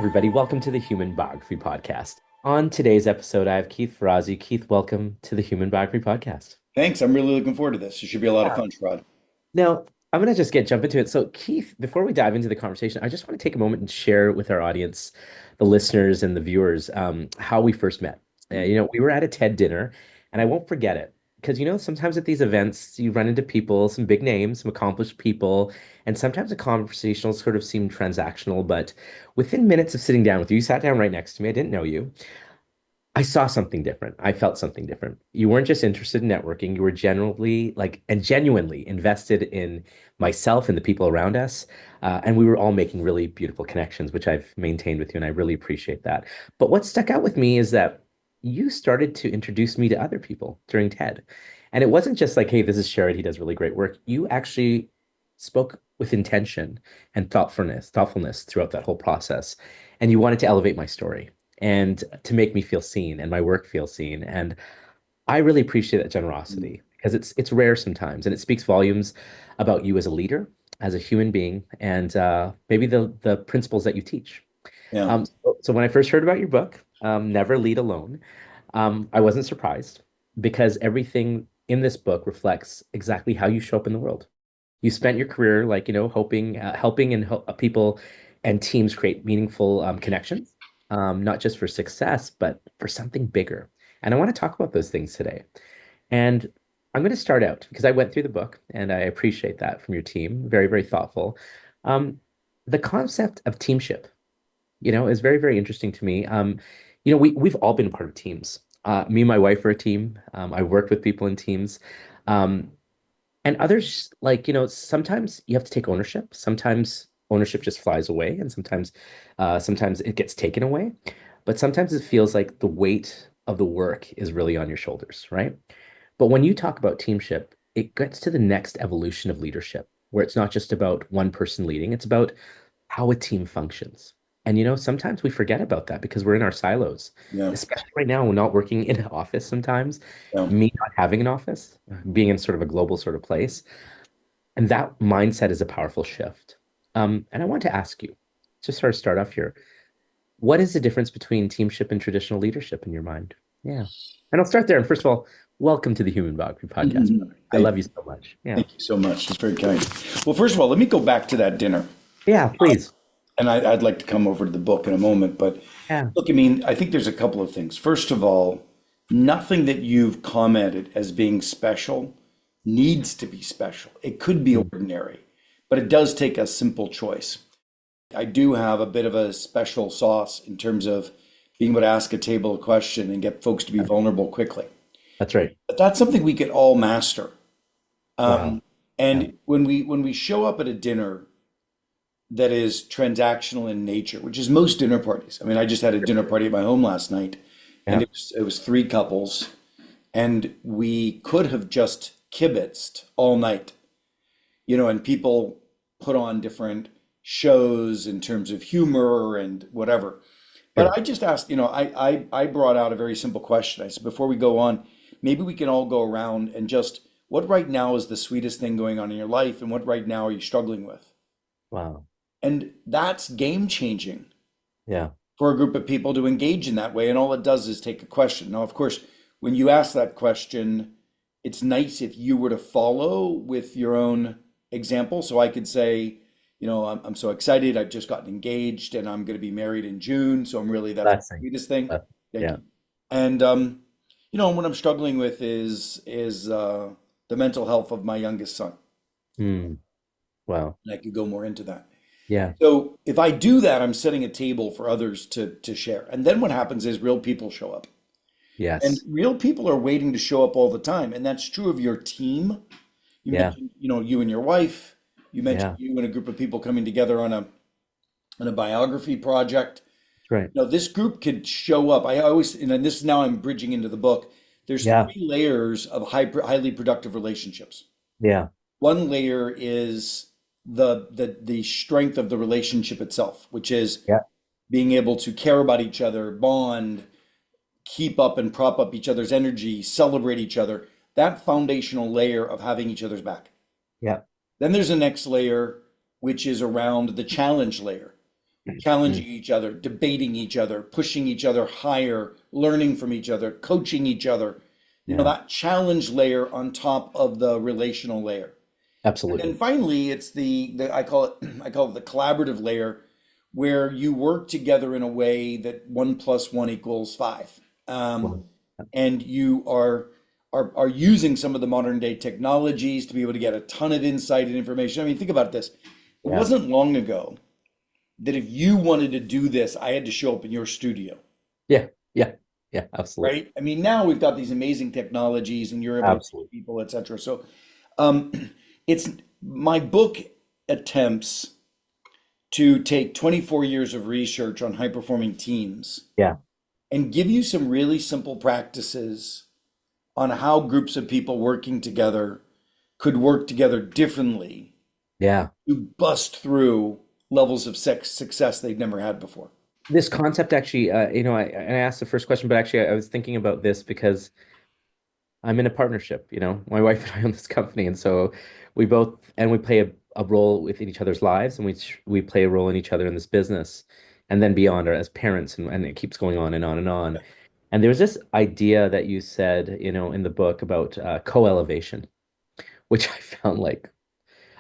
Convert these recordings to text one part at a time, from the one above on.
everybody. Welcome to the Human Biography Podcast. On today's episode, I have Keith Ferrazzi. Keith, welcome to the Human Biography Podcast. Thanks. I'm really looking forward to this. It should be a lot of Yeah. fun, Sherrod. Now, I'm going to just get jump into it. So, Keith, before we dive into the conversation, I just want to take a moment and share with our audience, the listeners and the viewers, how we first met. We were at a TED dinner, and I won't forget it because, sometimes at these events, you run into people, some big names, some accomplished people, and sometimes the conversational sort of seem transactional. But within minutes of sitting down with you, you sat down right next to me. I didn't know you. I saw something different. I felt something different. You weren't just interested in networking, you were generally like and genuinely invested in myself and the people around us. And we were all making really beautiful connections, which I've maintained with you, and I really appreciate that. But what stuck out with me is that you started to introduce me to other people during TED. And it wasn't just like, hey, this is Sherrod, he does really great work. You actually spoke with intention and thoughtfulness throughout that whole process. And you wanted to elevate my story and to make me feel seen and my work feel seen. And I really appreciate that generosity because it's rare sometimes, and it speaks volumes about you as a leader, as a human being, and maybe the principles that you teach. Yeah. So when I first heard about your book, Never Lead Alone, I wasn't surprised because everything in this book reflects exactly how you show up in the world. You spent your career like, helping people and teams create meaningful connections, not just for success, but for something bigger. And I want to talk about those things today. And I'm going to start out because I went through the book and I appreciate that from your team. Very, very thoughtful. Um, the concept of teamship, is very, very interesting to me. We've all been a part of teams. Me and my wife are a team. I worked with people in teams. Um, and others, like, sometimes you have to take ownership. Sometimes ownership just flies away, and sometimes it gets taken away. But sometimes it feels like the weight of the work is really on your shoulders, right? But when you talk about teamship, it gets to the next evolution of leadership, where it's not just about one person leading, it's about how a team functions. And sometimes we forget about that because we're in our silos, Yeah. especially right now, we're not working in an office sometimes, Yeah. me not having an office, being in sort of a global sort of place. And that mindset is a powerful shift. And I want to ask you, just sort of start off here, what is the difference between teamship and traditional leadership in your mind? Yeah. And I'll start there. And first of all, welcome to the Human Biography Podcast, Mhm. brother. I Thank love you you. so much. Yeah. Thank you so much. That's very kind. Well, first of all, let me go back to that dinner. Yeah, please. And I'd like to come over to the book in a moment. But Yeah. look, I mean, I think there's a couple of things. First of all, nothing that you've commented as being special needs to be special. It could be Mm. ordinary, but it does take a simple choice. I do have a bit of a special sauce in terms of being able to ask a table a question and get folks to be vulnerable quickly. That's right. But that's something we could all master. Wow. Yeah. And when we show up at a dinner that is transactional in nature, which is most dinner parties. I mean, I just had a dinner party at my home last night, and Yeah. it was three couples, and we could have just kibitzed all night, and people put on different shows in terms of humor and whatever. But Sure. I just asked, I brought out a very simple question. I said, before we go on, maybe we can all go around and just, what right now is the sweetest thing going on in your life, and what right now are you struggling with? Wow. And that's game changing Yeah. for a group of people to engage in that way. And all it does is take a question. Now, of course, when you ask that question, it's nice if you were to follow with your own example. So I could say, I'm so excited. I've just gotten engaged and I'm going to be married in June. So that's the Blessing. sweetest thing. Uh, Thank yeah. you. And, what I'm struggling with is the mental health of my youngest son. Mm. Wow. And I could go more into that. Yeah. So if I do that, I'm setting a table for others to share. And then what happens is real people show up. And Yes. real people are waiting to show up all the time. And that's true of your team. You Yeah. mentioned, you and your wife. You mentioned Yeah. you and a group of people coming together on a biography project. That's right. This group could show up. I always, and this is now I'm bridging into the book. There's Yeah. three layers of highly productive relationships. Yeah. One layer is the strength of the relationship itself, which is Yeah. being able to care about each other, bond, keep up and prop up each other's energy, celebrate each other. That foundational layer of having each other's back. Yeah. Then there's a next layer, which is around the challenge layer, challenging Mm. each other, debating each other, pushing each other higher, learning from each other, coaching each other. Yeah, That challenge layer on top of the relational layer. And then absolutely. finally, it's the I call it I call it the collaborative layer, where you work together in a way that 1 + 1 = 5. Um, Well, and you are using some of the modern day technologies to be able to get a ton of insight and information. I mean, think about this. It yeah, wasn't long ago that if you wanted to do this, I had to show up in your studio, yeah, yeah, yeah, absolutely. right? I mean, now we've got these amazing technologies and you're able to Absolutely. people, et cetera. So um, it's my book attempts to take 24 years of research on high performing teams Yeah, and give you some really simple practices on how groups of people working together could work together differently yeah. to bust through levels of success they've never had before. This concept actually, I asked the first question, but actually I was thinking about this because I'm in a partnership, my wife and I own this company. And so we play a role within each other's lives, and we play a role in each other in this business and then beyond, or as parents, and it keeps going on and on and on. And there was this idea that you said, in the book about co-elevation, which I found like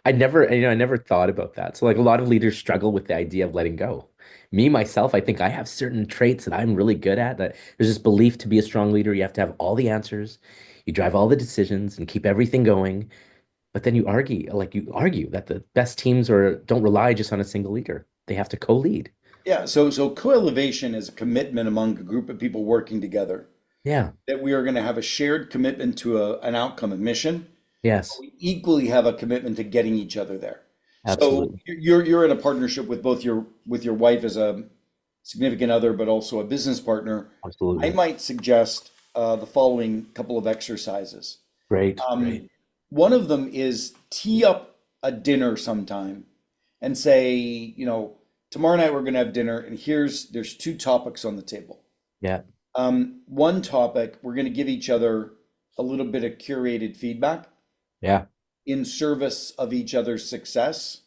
I never thought about that. So like a lot of leaders struggle with the idea of letting go. Me, myself, I think I have certain traits that I'm really good at. That there's this belief to be a strong leader, you have to have all the answers, you drive all the decisions and keep everything going. But then you argue that the best teams don't rely just on a single leader. They have to co-lead. Yeah, so co-elevation is a commitment among a group of people working together Yeah. that we are going to have a shared commitment to an outcome, a mission. Yes. We equally have a commitment to getting each other there. So Absolutely. you're in a partnership with both your wife as a significant other, but also a business partner. I Absolutely. might suggest the following couple of exercises. Great. Great. Um, One of them is tee up a dinner sometime and say, tomorrow night we're going to have dinner, and there's two topics on the table. Yeah. One topic, we're going to give each other a little bit of curated feedback Yeah. in service of each other's success.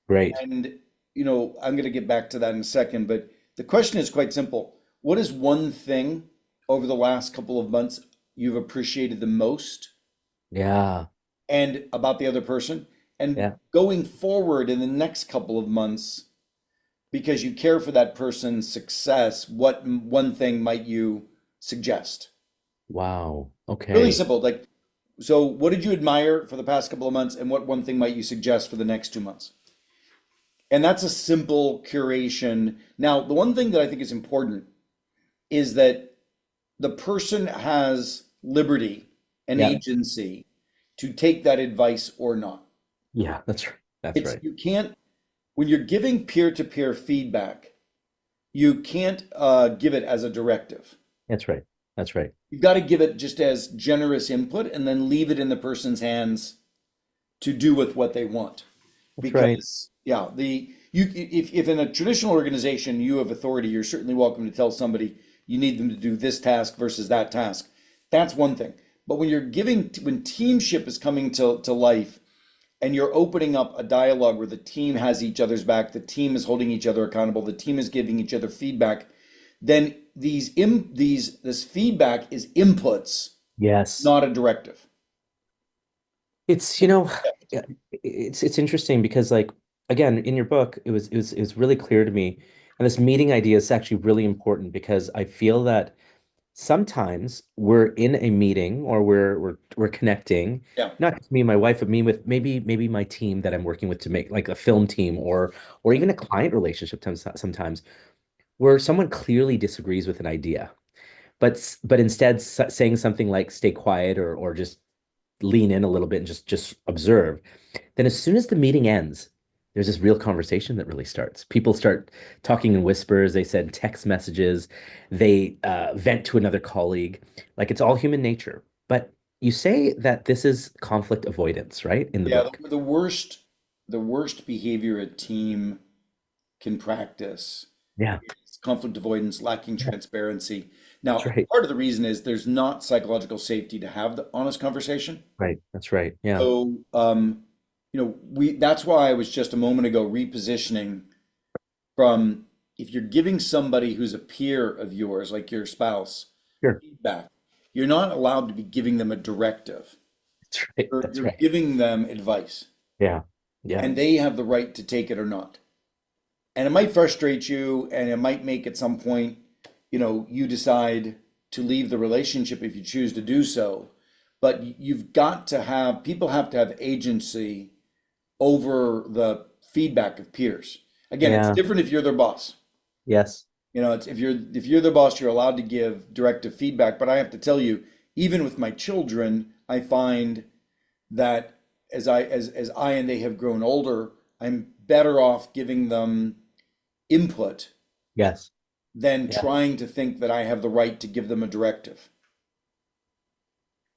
Great. And, I'm going to get back to that in a second, but the question is quite simple. What is one thing over the last couple of months you've appreciated the most Yeah. and about the other person? And Yeah. going forward in the next couple of months, because you care for that person's success, what one thing might you suggest? Wow. Really Okay. simple. Like, so what did you admire for the past couple of months, and what one thing might you suggest for the next 2 months? And that's a simple curation. Now, the one thing that I think is important is that the person has liberty and Yeah. agency to take that advice or not. Yeah. That's right. That's right. You can't, when you're giving peer-to-peer feedback, you can't give it as a directive. That's right. That's right. You've got to give it just as generous input and then leave it in the person's hands to do with what they want. That's right. Because yeah, if in a traditional organization you have authority, you're certainly welcome to tell somebody you need them to do this task versus that task. That's one thing. But when teamship is coming to life and you're opening up a dialogue where the team has each other's back, the team is holding each other accountable, the team is giving each other feedback, then this feedback is inputs, Yes. not a directive. It's, yeah, it's interesting because like again, in your book, it was really clear to me. And this meeting idea is actually really important because I feel that sometimes we're in a meeting or we're connecting, Yeah. not just me and my wife, but me with maybe my team that I'm working with to make like a film team or even a client relationship sometimes where someone clearly disagrees with an idea, but instead saying something like stay quiet or just lean in a little bit and just observe. Then as soon as the meeting ends, there's this real conversation that really starts. People start talking in whispers. They send text messages. They vent to another colleague. Like it's all human nature. But you say that this is conflict avoidance, right? In the Yeah, book. the worst behavior a team can practice Yeah, is conflict avoidance, lacking yeah, transparency. that's Now, right. part of the reason is there's not psychological safety to have the honest conversation. Right. That's right. Yeah. So, we that's why I was just a moment ago repositioning from if you're giving somebody who's a peer of yours, like your spouse, Sure. feedback, you're not allowed to be giving them a directive. That's right. That's You're right. giving them advice, Yeah. Yeah. and they have the right to take it or not. And it might frustrate you, and it might make at some point, you decide to leave the relationship if you choose to do so. But you've got to have, people have to have agency over the feedback of peers. Again, it's Yeah. different if you're their boss. Yes. It's if you're the boss, you're allowed to give directive feedback. But I have to tell you, even with my children, I find that as I and they have grown older, I'm better off giving them input Yes. than Yeah. trying to think that I have the right to give them a directive.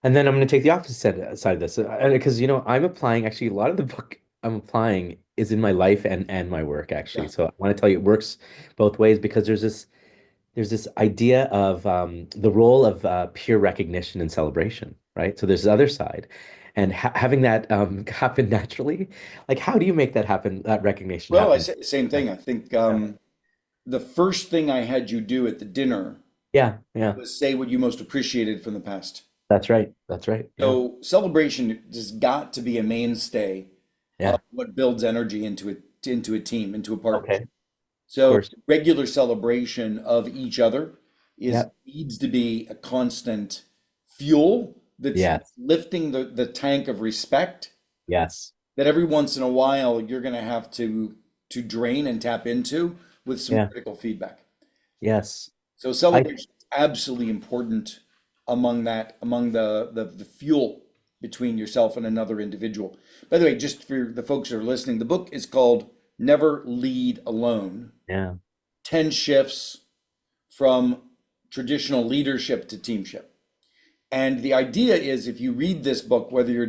And then I'm going to take the opposite side of this, because I'm applying actually a lot of the book I'm applying is in my life and my work actually. Yeah. So I want to tell you it works both ways because there's this idea of the role of peer recognition and celebration, right? So there's the other side, and having that happen naturally. Like, how do you make that happen? That recognition Well, I happen? say the same Yeah, thing. I think yeah, the first thing I had you do at the dinner yeah, yeah. was say what you most appreciated from the past. That's right. That's right. Yeah, So celebration has got to be a mainstay of yeah. what builds energy into a team, into a Okay, partnership. of So course. regular celebration of each other is Yeah. needs to be a constant fuel that's Yes. lifting the tank of respect Yes. that every once in a while you're going to have to drain and tap into with some Yeah. critical feedback. Yes. So I. celebration is absolutely important among the fuel between yourself and another individual. By the way, just for the folks who are listening, the book is called Never Lead Alone: Yeah. 10 Shifts from Traditional Leadership to Teamship. And the idea is if you read this book, whether your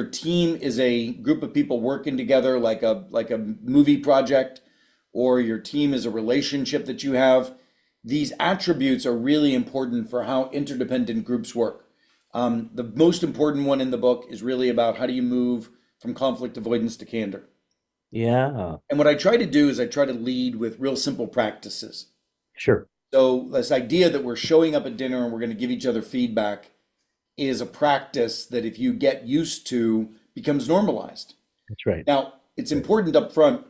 team is a group of people working together like a movie project, or your team is a relationship that you have, these attributes are really important for how interdependent groups work. The most important one in the book is really about how do you move from conflict avoidance to candor. Yeah. And what I try to do is I try to lead with real simple practices. Sure. So this idea that we're showing up at dinner and we're going to give each other feedback is a practice that if you get used to becomes normalized. That's right. Now, it's Right. important up front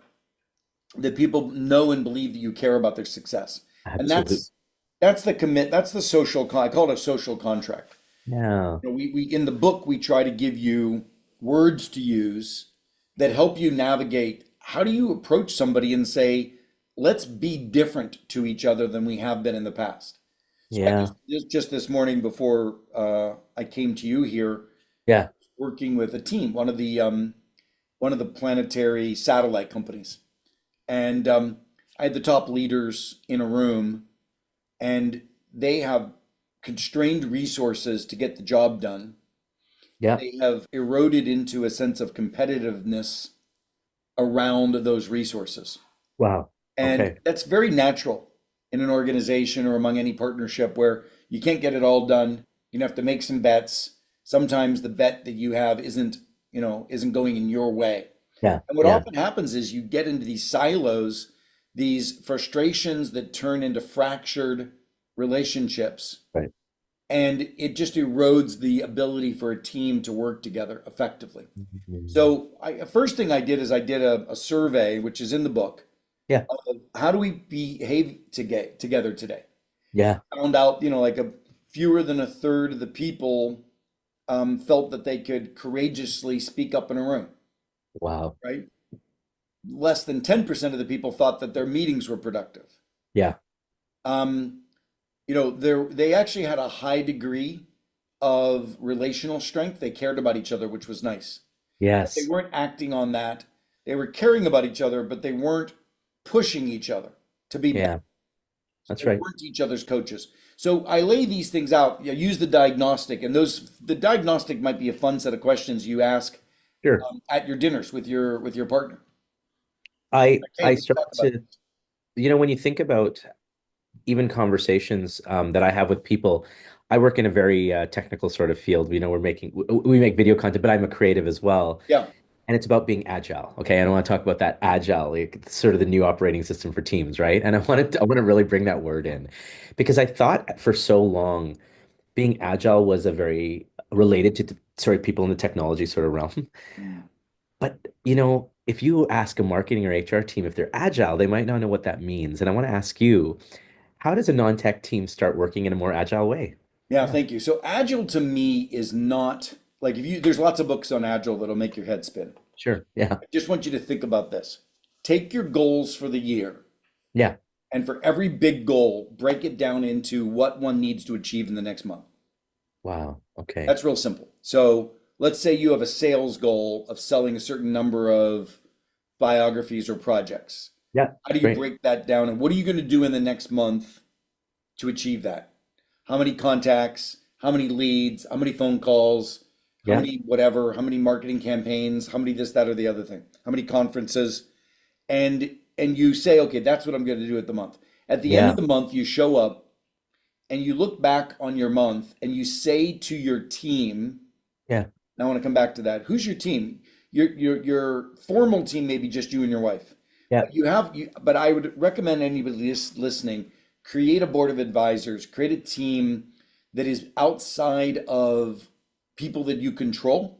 that people know and believe that you care about their success. And Absolutely. that's the I call it a social contract. Yeah. We in the book we try to give you words to use that help you navigate how do you approach somebody and say, let's be different to each other than we have been in the past. So I Yeah. just this morning before I came to you here, Yeah. working with a team, one of the planetary satellite companies, and I had the top leaders in a room, and they have constrained resources to get the job done. Yeah. They have eroded into a sense of competitiveness around those resources. Wow. And Okay. that's very natural in an organization or among any partnership where you can't get it all done. You have to make some bets. Sometimes the bet that you have isn't going in your way. Yeah. And what Yeah. often happens is you get into these silos, these frustrations that turn into fractured relationships, Right. and it just erodes the ability for a team to work together effectively. Mhm. So first thing I did is I did a survey, which is in the book, Yeah. of how do we behave together today? Yeah. Found out, like a fewer than a third of the people felt that they could courageously speak up in a room, Wow. right? Less than 10% of the people thought that their meetings were productive. Yeah. Um, they actually had a high degree of relational strength. They cared about each other, which was nice. But they Yes. weren't acting on that. They were caring about each other, but they weren't pushing each other to be better. Yeah. That's They right. weren't each other's coaches. So I lay these things out. Use the diagnostic, and the diagnostic might be a fun set of questions you ask Sure. at your dinners with your partner. I Hey, let's start talk about to, when you think about even conversations that I have with people, I work in a very technical sort of field. We make video content, but I'm a creative as well. yeah. and it's about being agile. Okay, and I want to talk about that agile, like sort of the new operating system for teams, right? And I want to really bring that word in because I thought for so long being agile was a very related to sorry, people in the technology sort of realm. Mm. But if you ask a marketing or HR team if they're agile, they might not know what that means. And I want to ask you, how does a non-tech team start working in a more agile way? Yeah, Yeah, thank you. So agile to me is not like if you there's lots of books on agile that'll make your head spin. sure. Yeah. I just want you to think about this. Take your goals for the year, Yeah. and for every big goal, break it down into what one needs to achieve in the next month. Wow. Okay. That's real simple. So let's say you have a sales goal of selling a certain number of biographies or projects. Yeah. How do you Great. break that down? And what are you going to do in the next month to achieve that? How many contacts? How many leads? How many phone calls? How Yeah. many whatever? How many marketing campaigns? How many this, that, or the other thing? How many conferences? And you say, okay, that's what I'm going to do at the month. At the end of Yeah. the month, you show up and you look back on your month and you say to your team, Yeah. and I want to come back to that. Who's your team? Your formal team may be just you and your wife. Yeah. But but I would recommend anybody listening, create a board of advisors, create a team that is outside of people that you control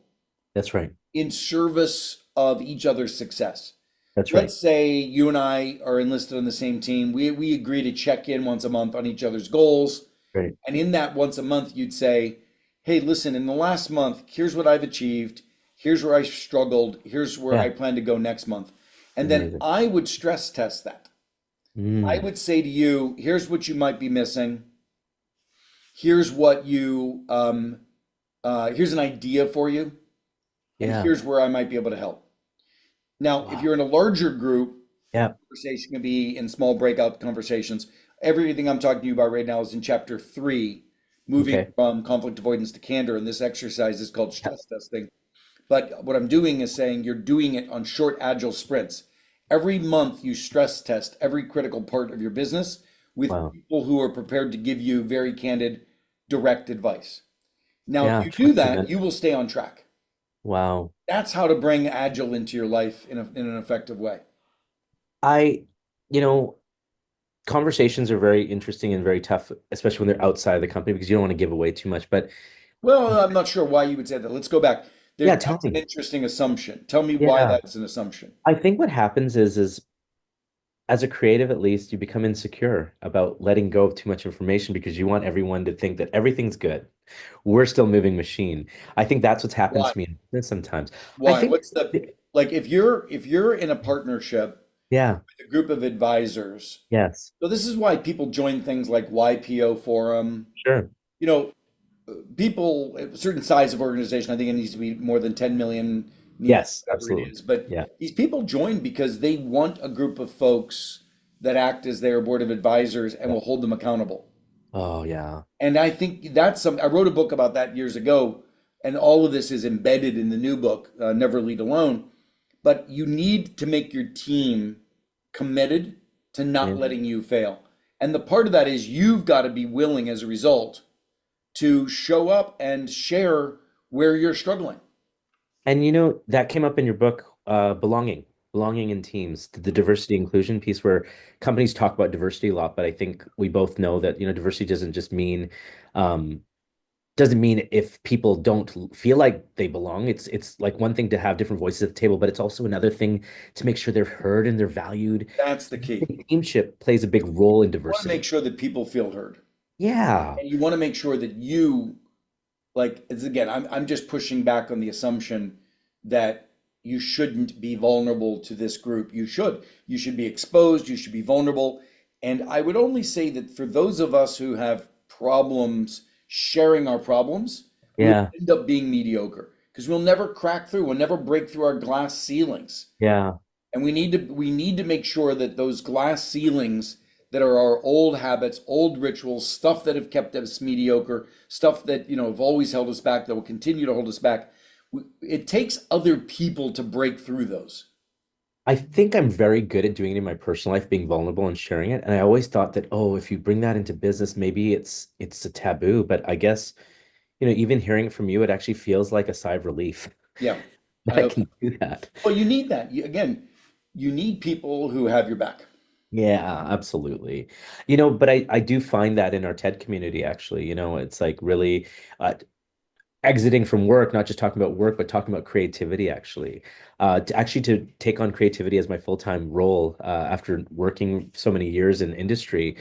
That's right. in service of each other's success. That's right. Let's say you and I are enlisted on the same team. We agree to check in once a month on each other's goals. Great. And in that once a month, you'd say, hey, listen, in the last month, here's what I've achieved. Here's where I struggled. Here's where I Yeah. plan to go next month. And then Amazing. I would stress test that. I Mm. would say to you, here's what you might be missing. Here's what here's an idea for you. And Yeah. here's where I might be able to help. Now, if Wow. you're in a larger group, Yeah. conversation can be in small breakout conversations. Everything I'm talking to you about right now is in chapter 3, moving Okay. from conflict avoidance to candor. And this exercise is called Yeah. stress testing. But what I'm doing is saying you're doing it on short, agile sprints. Every month, you stress test every critical part of your business with Wow. people who are prepared to give you very candid, direct advice. Now, if Yeah. you do Trust that, event. you will stay on track. Wow. That's how to bring agile into your life in an effective way. I, you know, conversations are very interesting and very tough, especially when they're outside of the company because you don't want to give away too much. But Well, I'm not sure why you would say that. Let's go back. yeah, tell That's an me. interesting assumption. Tell me why Yeah. that's an assumption. I think what happens is as a creative, at least, you become insecure about letting go of too much information because you want everyone to think that everything's good. We're still moving machine. I think that's what's happened Why? to me in business sometimes. I Why? think, What's the like if you're in a partnership yeah, with a group of advisors, yes, so this is why people join things like YPO forum. sure. You know, people a certain size of organization, I think it needs to be more than 10 million, needs Yes, whatever it absolutely. is. But Yeah. these people join because they want a group of folks that act as their board of advisors and Yeah. will hold them accountable. Oh, yeah. And I think that's some, I wrote a book about that years ago, and all of this is embedded in the new book, Never Lead Alone. But you need to make your team committed to not Yeah. letting you fail. And the part of that is you've got to be willing as a result to show up and share where you're struggling. And that came up in your book, belonging in teams, the diversity inclusion piece where companies talk about diversity a lot, but I think we both know that, diversity um, doesn't mean if people don't feel like they belong. It's like one thing to have different voices at the table, but it's also another thing to make sure they're heard and they're valued. That's the I key. think teamship plays a big role in You want to make diversity. sure that people feel heard. Yeah. And you want to make sure that you, like, it's again, I'm just pushing back on the assumption that you shouldn't be vulnerable to this group. You should. You should be exposed. You should be vulnerable. And I would only say that for those of us who have problems sharing our problems, we will Yeah. end up being mediocre because we'll never crack through. We'll never break through our glass ceilings. Yeah. And we need to make sure that those glass ceilings that are our old habits, old rituals, stuff that have kept us mediocre, stuff that have always held us back, that will continue to hold us back. It takes other people to break through those. I think I'm very good at doing it in my personal life, being vulnerable and sharing it. And I always thought that, oh, if you bring that into business, maybe it's a taboo. But I guess, even hearing it from you, it actually feels like a sigh of relief. Yeah. that can do that. Well, you need that. Again, you need people who have your back. Yeah, absolutely. But I do find that in our TED community, actually, it's like really uh, exiting from work, not just talking about work, but talking about creativity, actually. To take on creativity as my full-time role after working so many years in industry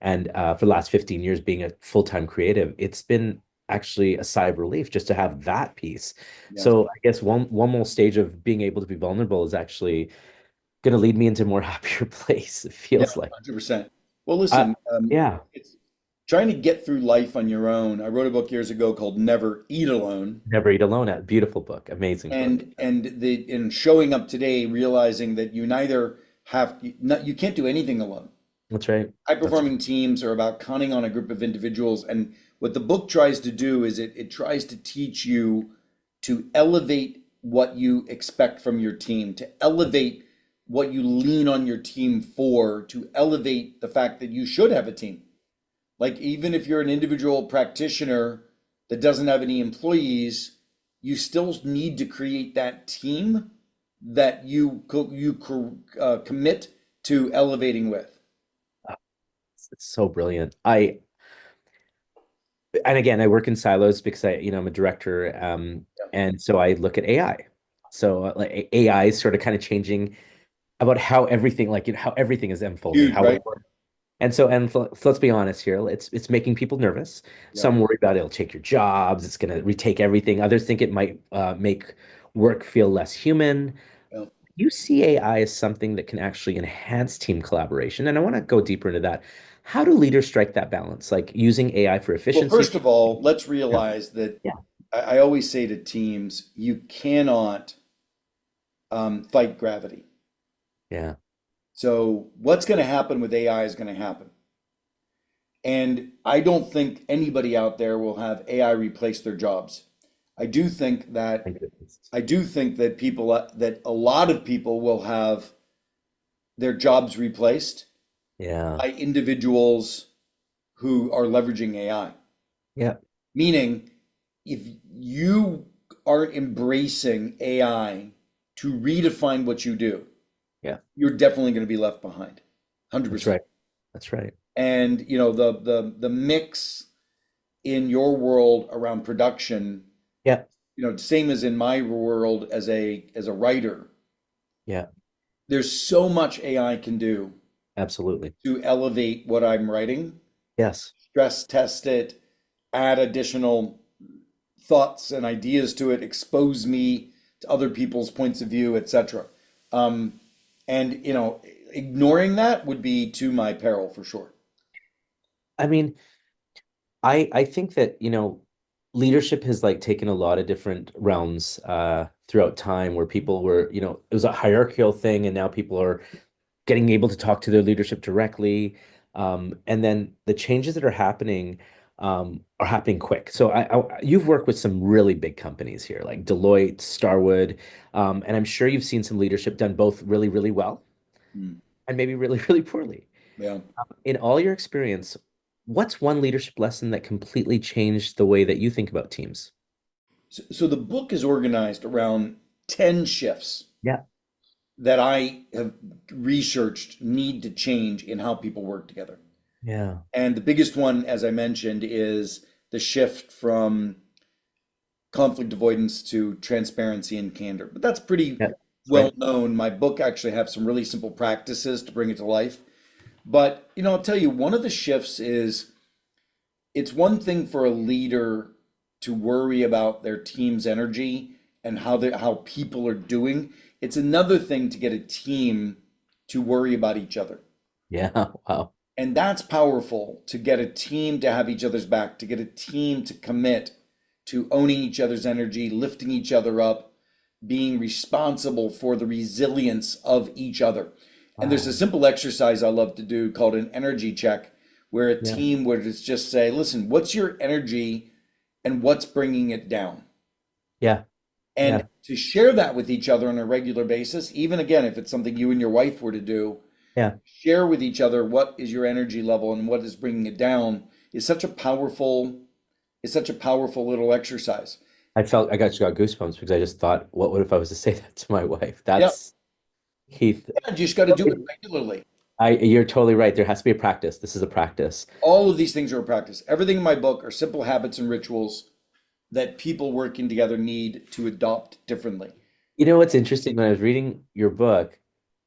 and for the last 15 years being a full-time creative, it's been actually a sigh of relief just to have that piece. Yeah. So I guess one more stage of being able to be vulnerable is actually going to lead me into a more happier place, it Yeah, feels like. 100%. Well, Uh, listen, yeah, it's trying to get through life on your own. I wrote a book years ago called Never Eat Alone. Never Eat Alone. A beautiful book, amazing book. And in showing up today, realizing that you neither have you can't do anything alone. That's right. High That's performing teams are about counting on a group of individuals. And what the book tries to do is it tries to teach you to elevate what you expect from your team, to elevate what you lean on your team for, to elevate the fact that you should have a team. Like, even if you're an individual practitioner that doesn't have any employees, you still need to create that team that commit to elevating with. it's so brilliant. And again, I work in silos because I'm a director, and so I look at AI. So like AI is sort of kind of changing about how everything, like how everything is unfolding, Huge, how we right? work. So let's be honest here. It's making people nervous. Yeah. Some worry about it'll take your jobs. It's going to retake everything. Others think it might make work feel less human. Yeah. You see AI as something that can actually enhance team collaboration, and I want to go deeper into that. How do leaders strike that balance, like using AI for Well, efficiency? first of all, let's Yeah, realize that yeah, I always say to teams, you cannot fight gravity. yeah. So what's going to happen with AI is going to happen. And I don't think anybody out there will have AI replace their jobs. I do think that Thank goodness. I do think that that a lot of people will have their jobs replaced Yeah, by individuals who are leveraging AI. yeah, Meaning, if you aren't embracing AI to redefine what you do, yeah. you're definitely going to be left behind. That's 100%. right. That's right. And the mix in your world around production, Yeah, same as in my world as a writer, yeah. there's so much AI can do Absolutely. to elevate what I'm writing, Yes. stress test it, add additional thoughts and ideas to it, expose me to other people's points of view, etc. Um, and ignoring that would be to my peril for sure. I mean, I think that, leadership has like taken a lot of different realms throughout time where people were, it was a hierarchical thing, and now people are getting able to talk to their leadership directly. And then the changes that are happening quick. So you've worked with some really big companies here, like Deloitte, Starwood, and I'm sure you've seen some leadership done both really, really well Mm, and maybe really, really poorly. yeah. In all your experience, what's one leadership lesson that completely changed the way that you think about teams? So the book is organized around 10 shifts Yeah. that I have researched need to change in how people work together. Yeah. And the biggest one, as I mentioned, is the shift from conflict avoidance to transparency and candor. But that's pretty Yeah. That's well right. known. My book actually have some really simple practices to bring it to life. But I'll tell you, one of the shifts is it's one thing for a leader to worry about their team's energy and how people are doing. It's another thing to get a team to worry about each other. Yeah. Wow. And that's powerful, to get a team to have each other's back, to get a team to commit to owning each other's energy, lifting each other up, being responsible for the resilience of each other. And there's a Wow. simple exercise I love to do called an energy check, where a Yeah. team would just say, listen, what's your energy and what's bringing it down? Yeah. And Yeah. to share that with each other on a regular basis, even again, if it's something you and your wife were to do, Yeah. share with each other what is your energy level and what is bringing it down is such a powerful little exercise. I got goosebumps because I just thought, what if I was to say that to my wife? Yeah, That's Keith. yeah, you just got to do it regularly. You're totally right. There has to be a practice. This is a practice. All of these things are a practice. Everything in my book are simple habits and rituals that people working together need to adopt differently. You know what's interesting when I was reading your book,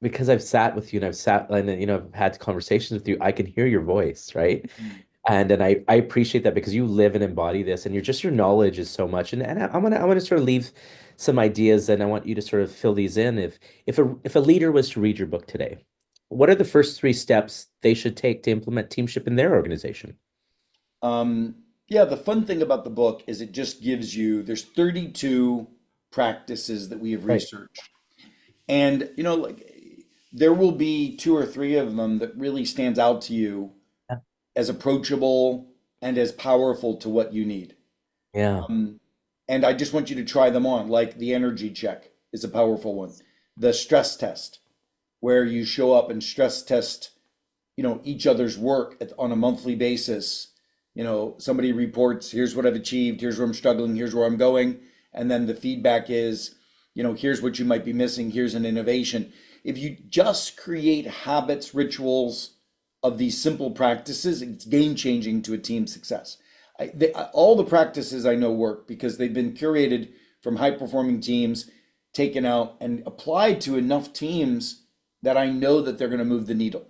because I've sat with you and I've sat and I've had conversations with you, I can hear your voice, right? Mm. And I appreciate that because you live and embody this, and your knowledge is so much. And I want to sort of leave some ideas, and I want you to sort of fill these in. If a leader was to read your book today, what are the first three steps they should take to implement teamship in their organization? Um, yeah, the fun thing about the book is it just gives you, there's 32 practices that we have Right. researched. And, like there will be two or three of them that really stands out to you Yeah. as approachable and as powerful to what you need. Yeah. Um, and I just want you to try them on, like the energy check is a powerful one. The stress test, where you show up and stress test, each other's work on a monthly basis. Somebody reports, here's what I've achieved, here's where I'm struggling, here's where I'm going. And then the feedback is, here's what you might be missing, here's an innovation. If you just create habits, rituals of these simple practices, it's game changing to a team success. All the practices I know work because they've been curated from high performing teams, taken out and applied to enough teams that I know that they're going to move the needle.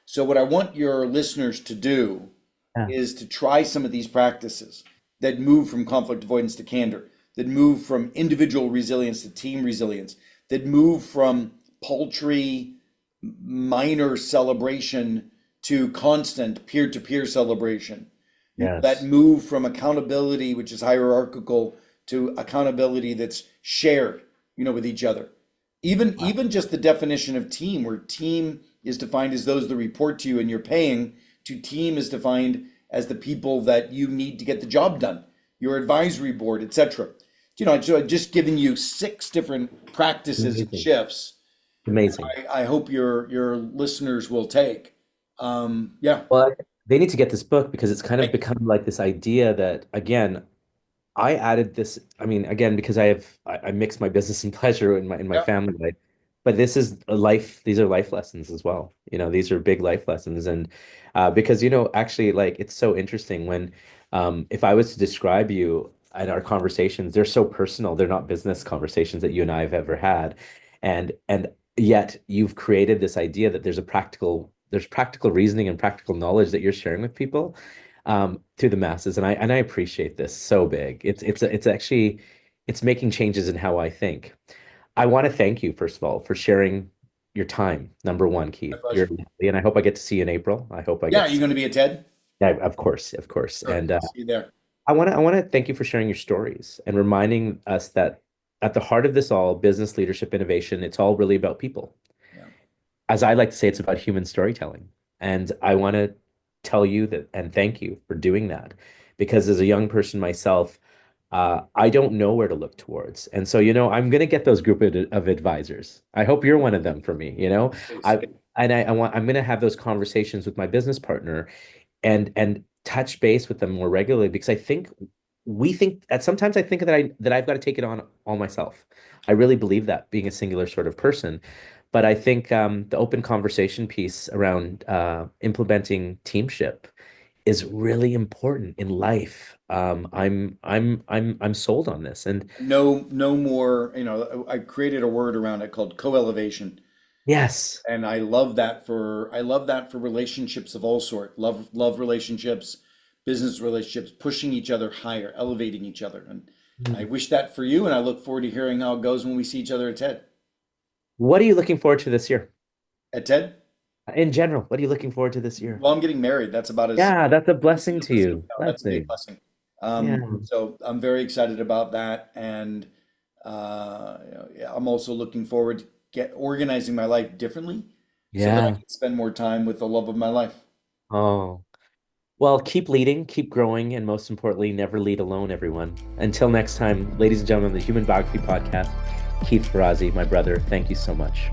So, what I want your listeners to do Yeah. is to try some of these practices that move from conflict avoidance to candor, that move from individual resilience to team resilience, that move from paltry, minor celebration to constant peer to peer celebration, that Yes. move from accountability, which is hierarchical, to accountability that's shared, with each other. Even just the definition of team, where team is defined as those that report to you and you're paying, to team is defined as the people that you need to get the job done, your advisory board, etc. So I've just given you six different practices and Amazing. shifts. Amazing. I hope your listeners will take. Yeah, Well, they need to get this book because it's kind of thank you. become like this idea that, again, I added this. I mean, again, because I mix my business and pleasure in my Yeah, family life, but this is a life. These are life lessons as well. These are big life lessons, and because actually, like it's so interesting when, if I was to describe you and our conversations, they're so personal. They're not business conversations that you and I have ever had, and yet you've created this idea that there's practical reasoning and practical knowledge that you're sharing with people to the masses, and I appreciate this so big. It's actually it's making changes in how I think. I want to thank you first of all for sharing your time. Number one, my Keith, you're pleasure. lovely, and I hope I get to see you in April. I hope I Yeah, get are to you see. going to be at TED? Yeah, of course, Sure, and I'll see you there. I want to thank you for sharing your stories and reminding us that at the heart of this all, business leadership innovation, it's all really about people. Yeah. As I like to say, it's about human storytelling. And I want to tell you that and thank you for doing that. Because as a young person myself, I don't know where to look towards. And so, I'm going to get those group of advisors. I hope you're one of them for me, Please. I I'm going to have those conversations with my business partner and touch base with them more regularly because we think that sometimes I think that I've got to take it on all myself. I really believe that being a singular sort of person. But I think the open conversation piece around implementing teamship is really important in life. I'm sold on this. And No more, I created a word around it called co-elevation. yes, And I love that for relationships of all sort. Love relationships, business relationships, pushing each other higher, elevating each other. And I wish that for you, and I look forward to hearing how it goes when we see each other at TED. what are you looking forward to this year? At TED? In general, what are you looking forward to this year? Well, I'm getting married. That's about as Yeah, that's a blessing to real as it you. gets. That's a big Blessing. blessing. Yeah. So I'm very excited about that, and yeah, I'm also looking forward to get organizing my life differently so that I Yeah. can spend more time with the love of my life. Oh. Well, keep leading, keep growing, and most importantly, never lead alone, everyone. Until next time, ladies and gentlemen, the Human Biography Podcast, Keith Ferrazzi, my brother, thank you so much.